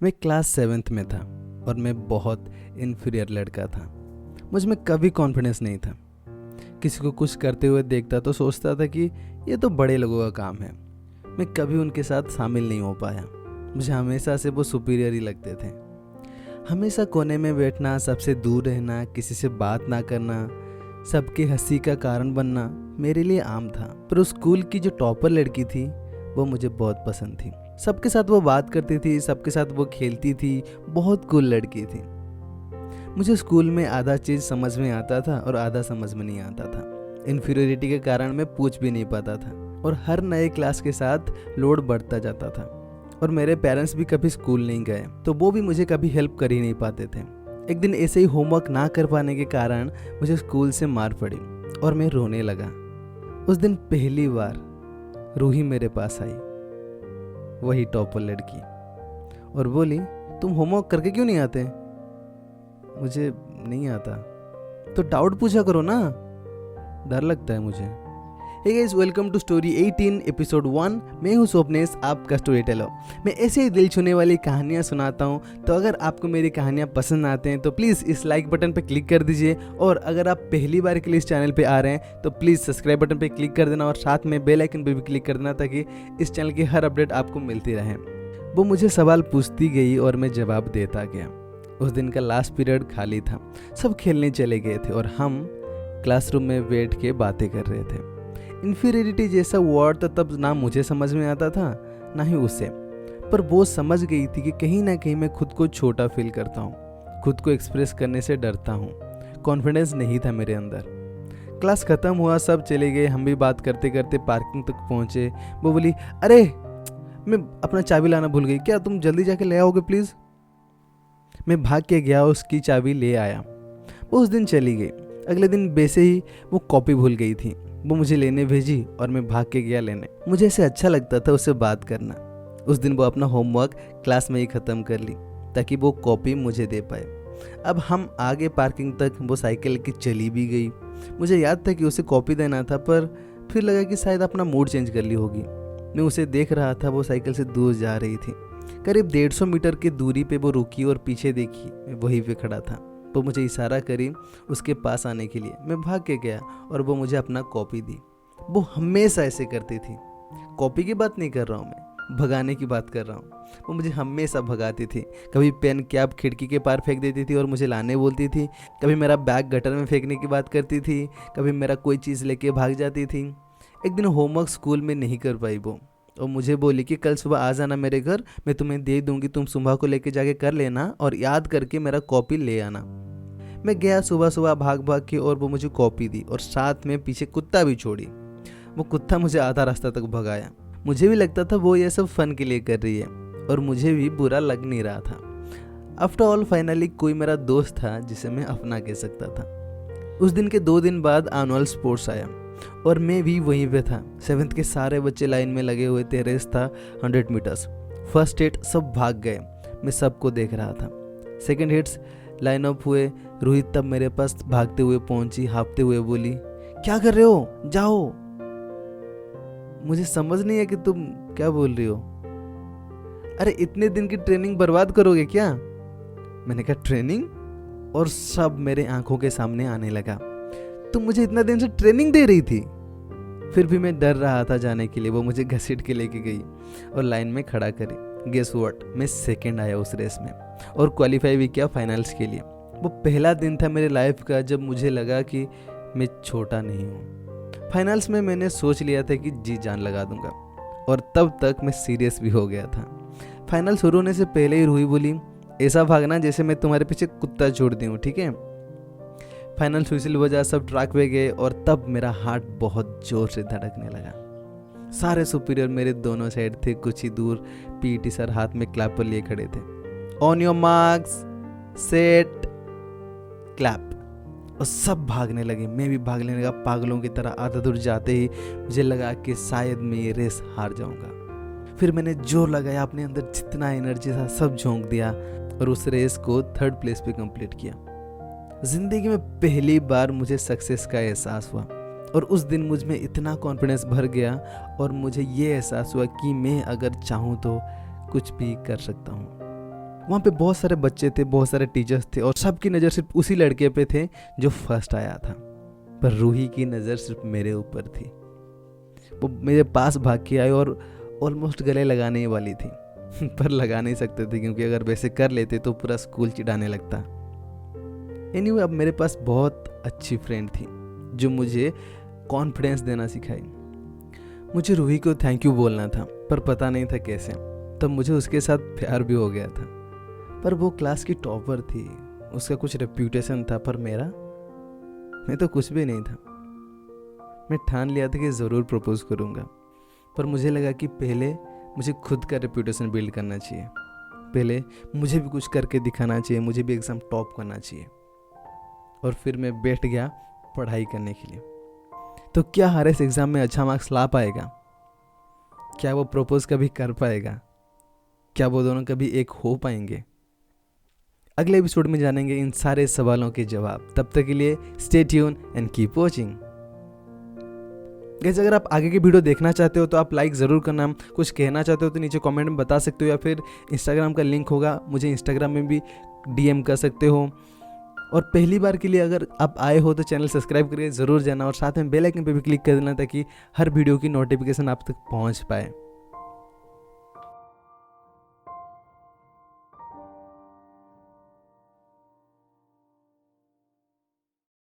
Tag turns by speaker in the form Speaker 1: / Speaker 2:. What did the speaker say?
Speaker 1: मैं class 7th में था और मैं बहुत इन्फीरियर लड़का था। मुझ में कभी कॉन्फिडेंस नहीं था। किसी को कुछ करते हुए देखता तो सोचता था कि ये तो बड़े लोगों का काम है। मैं कभी उनके साथ शामिल नहीं हो पाया। मुझे हमेशा से वो सुपीरियर ही लगते थे। हमेशा कोने में बैठना, सबसे दूर रहना, किसी से बात ना करना, सबके हंसी का कारण बनना मेरे लिए आम था। पर उस स्कूल की जो टॉपर लड़की थी वो मुझे बहुत पसंद थी। सबके साथ वो बात करती थी, सबके साथ वो खेलती थी, बहुत कूल लड़की थी। मुझे स्कूल में आधा चीज़ समझ में आता था और आधा समझ में नहीं आता था। इन्फीरियरिटी के कारण मैं पूछ भी नहीं पाता था और हर नए क्लास के साथ लोड बढ़ता जाता था। और मेरे पेरेंट्स भी कभी स्कूल नहीं गए तो वो भी मुझे कभी हेल्प कर ही नहीं पाते थे। एक दिन ऐसे ही होमवर्क ना कर पाने के कारण मुझे स्कूल से मार पड़ी और मैं रोने लगा। उस दिन पहली बार रूही मेरे पास आई, वही टॉपर लड़की, और बोली, तुम होमवर्क करके क्यों नहीं आते? मुझे नहीं आता। तो डाउट पूछा करो ना, डर लगता है मुझे। Hey guys, welcome to story 18 episode 1। मैं हूं स्वप्नेश, आपका स्टोरी टेलर। मैं ऐसे ही दिल छूने वाली कहानियां सुनाता हूं। तो अगर आपको मेरी कहानियां पसंद आते हैं तो प्लीज़ इस लाइक बटन पर क्लिक कर दीजिए, और अगर आप पहली बार के लिए इस चैनल पे आ रहे हैं तो प्लीज़ सब्सक्राइब बटन पर क्लिक कर देना और साथ में बेल आइकन पर भी क्लिक कर देना ताकि इस चैनल की हर अपडेट आपको मिलती रहे। वो मुझे सवाल पूछती गई और मैं जवाब देता गया। उस दिन का लास्ट पीरियड खाली था, सब खेलने चले गए थे और हम क्लासरूम में बैठ के बातें कर रहे थे। इन्फीरियरिटी जैसा वर्ड तो तब ना मुझे समझ में आता था ना ही उसे, पर वो समझ गई थी कि कहीं ना कहीं मैं खुद को छोटा फील करता हूँ, खुद को एक्सप्रेस करने से डरता हूँ। कॉन्फिडेंस नहीं था मेरे अंदर। क्लास खत्म हुआ, सब चले गए, हम भी बात करते करते पार्किंग तक पहुँचे। वो बोली, अरे मैं अपना चाबी लाना भूल गई, क्या तुम जल्दी जाके ले आओगे प्लीज़? मैं भाग के गया, उसकी चाबी ले आया। वो उस दिन चली गई। अगले दिन वैसे ही वो कॉपी भूल गई थी, वो मुझे लेने भेजी और मैं भाग के गया लेने। मुझे ऐसे अच्छा लगता था उससे बात करना। उस दिन वो अपना होमवर्क क्लास में ही ख़त्म कर ली ताकि वो कॉपी मुझे दे पाए। अब हम आगे पार्किंग तक, वो साइकिल लेके चली भी गई। मुझे याद था कि उसे कॉपी देना था, पर फिर लगा कि शायद अपना मूड चेंज कर ली होगी। मैं उसे देख रहा था, वो साइकिल से दूर जा रही थी। करीब 150 मीटर की दूरी पे वो रुकी और पीछे देखी, मैं वहीं पे खड़ा था। वो मुझे इशारा करी उसके पास आने के लिए। मैं भाग के गया और वो मुझे अपना कॉपी दी। वो हमेशा ऐसे करती थी। कॉपी की बात नहीं कर रहा हूँ मैं, भगाने की बात कर रहा हूँ। वो मुझे हमेशा भगाती थी। कभी पेन कैप खिड़की के पार फेंक देती थी और मुझे लाने बोलती थी। कभी मेरा बैग गटर में फेंकने की बात करती थी। कभी मेरा कोई चीज़ लेके भाग जाती थी। एक दिन होमवर्क स्कूल में नहीं कर पाई वो, और मुझे बोली कि कल सुबह आ जाना मेरे घर, मैं तुम्हें दे दूंगी, तुम सुबह को लेके जाके कर लेना और याद करके मेरा कॉपी ले आना। मैं गया सुबह सुबह भाग भाग के, और वो मुझे कॉपी दी और साथ में पीछे कुत्ता भी छोड़ी। वो कुत्ता मुझे आधा रास्ता तक भगाया। मुझे भी लगता था वो ये सब फन के लिए कर रही है और मुझे भी बुरा लग नहीं रहा था। आफ्टर ऑल फाइनली कोई मेरा दोस्त था जिसे मैं अपना कह सकता था। उस दिन के 2 दिन बाद एनुअल स्पोर्ट्स आया और मैं भी वहीं पे था। 7th के सारे बच्चे लाइन में लगे हुए थे। रेस था 100 मीटर्स। फर्स्ट हिट सब भाग गए, मैं सबको देख रहा था। सेकंड हिट्स लाइन अप हुए। रोहित तब मेरे पास भागते हुए पहुंची, हाँफते हुए बोली, क्या कर रहे हो, जाओ। मुझे समझ नहीं है कि तुम क्या बोल रही हो। अरे इतने दिन की ट्रेनिंग बर्बाद करोगे क्या? मैंने कहा ट्रेनिंग, और सब मेरे आंखों के सामने आने लगा। तुम मुझे इतना दिन से ट्रेनिंग दे रही थी। फिर भी मैं डर रहा था जाने के लिए। वो मुझे घसीट के लेके गई और लाइन में खड़ा करी। गेस व्हाट, मैं सेकंड आया उस रेस में और क्वालिफाई भी किया फाइनल्स के लिए। वो पहला दिन था मेरे लाइफ का जब मुझे लगा कि मैं छोटा नहीं हूँ। फाइनल्स में मैंने सोच लिया था कि जी जान लगा दूंगा, और तब तक मैं सीरियस भी हो गया था। फाइनल शुरू होने से पहले ही रूही बोली, ऐसा भागना जैसे मैं तुम्हारे पीछे कुत्ता छोड़ दी हूँ, ठीक है? फाइनल व्हिसिल बजा, सब ट्रैक पे गए और तब मेरा हार्ट बहुत जोर से धड़कने लगा। सारे सुपीरियर मेरे दोनों साइड थे। कुछ ही दूर पीटी सर हाथ में क्लैप पर लिए खड़े थे। On your marks set clap, और सब भागने लगे। मैं भी भागने लगा पागलों की तरह। आधा दूर जाते ही मुझे लगा कि शायद मैं ये रेस हार जाऊंगा। फिर मैंने जोर लगाया, अपने अंदर जितना एनर्जी था सब झोंक दिया और उस रेस को 3rd प्लेस पे कंप्लीट किया। जिंदगी में पहली बार मुझे सक्सेस का एहसास हुआ और उस दिन मुझ में इतना कॉन्फिडेंस भर गया और मुझे ये एहसास हुआ कि मैं अगर चाहूँ तो कुछ भी कर सकता हूँ। वहाँ पे बहुत सारे बच्चे थे, बहुत सारे टीचर्स थे और सबकी नज़र सिर्फ उसी लड़के पे थे जो फर्स्ट आया था। पर रूही की नज़र सिर्फ मेरे ऊपर थी। वो मेरे पास भाग के आई और ऑलमोस्ट गले लगाने ही वाली थी पर लगा नहीं सकते थे क्योंकि अगर वैसे कर लेते तो पूरा स्कूल चिढ़ाने लगता। एनीवे, अब मेरे पास बहुत अच्छी फ्रेंड थी जो मुझे कॉन्फिडेंस देना सिखाई। मुझे रूही को थैंक यू बोलना था पर पता नहीं था कैसे। तब मुझे उसके साथ प्यार भी हो गया था। पर वो क्लास की टॉपर थी, उसका कुछ रेप्यूटेशन था, पर मैं तो कुछ भी नहीं था। मैं ठान लिया था कि ज़रूर प्रपोज करूँगा, पर मुझे लगा कि पहले मुझे खुद का रेप्यूटेशन बिल्ड करना चाहिए। पहले मुझे भी कुछ करके दिखाना चाहिए, मुझे भी एग्ज़ाम टॉप करना चाहिए। और फिर मैं बैठ गया पढ़ाई करने के लिए। तो क्या हर इस एग्ज़ाम में अच्छा मार्क्स ला पाएगा? क्या वो प्रपोज कभी कर पाएगा? क्या वो दोनों कभी एक हो पाएंगे? अगले एपिसोड में जानेंगे इन सारे सवालों के जवाब। तब तक के लिए stay tune and keep watching. Guys, अगर आप आगे की वीडियो देखना चाहते हो तो आप लाइक ज़रूर करना। कुछ कहना चाहते हो तो नीचे कमेंट में बता सकते हो, या फिर इंस्टाग्राम का लिंक होगा, मुझे इंस्टाग्राम में भी DM कर सकते हो। और पहली बार के लिए अगर आप आए हो तो चैनल सब्सक्राइब करके ज़रूर जाना और साथ में बेल आइकन पे भी क्लिक कर देना ताकि हर वीडियो की नोटिफिकेशन आप तक पहुंच पाए।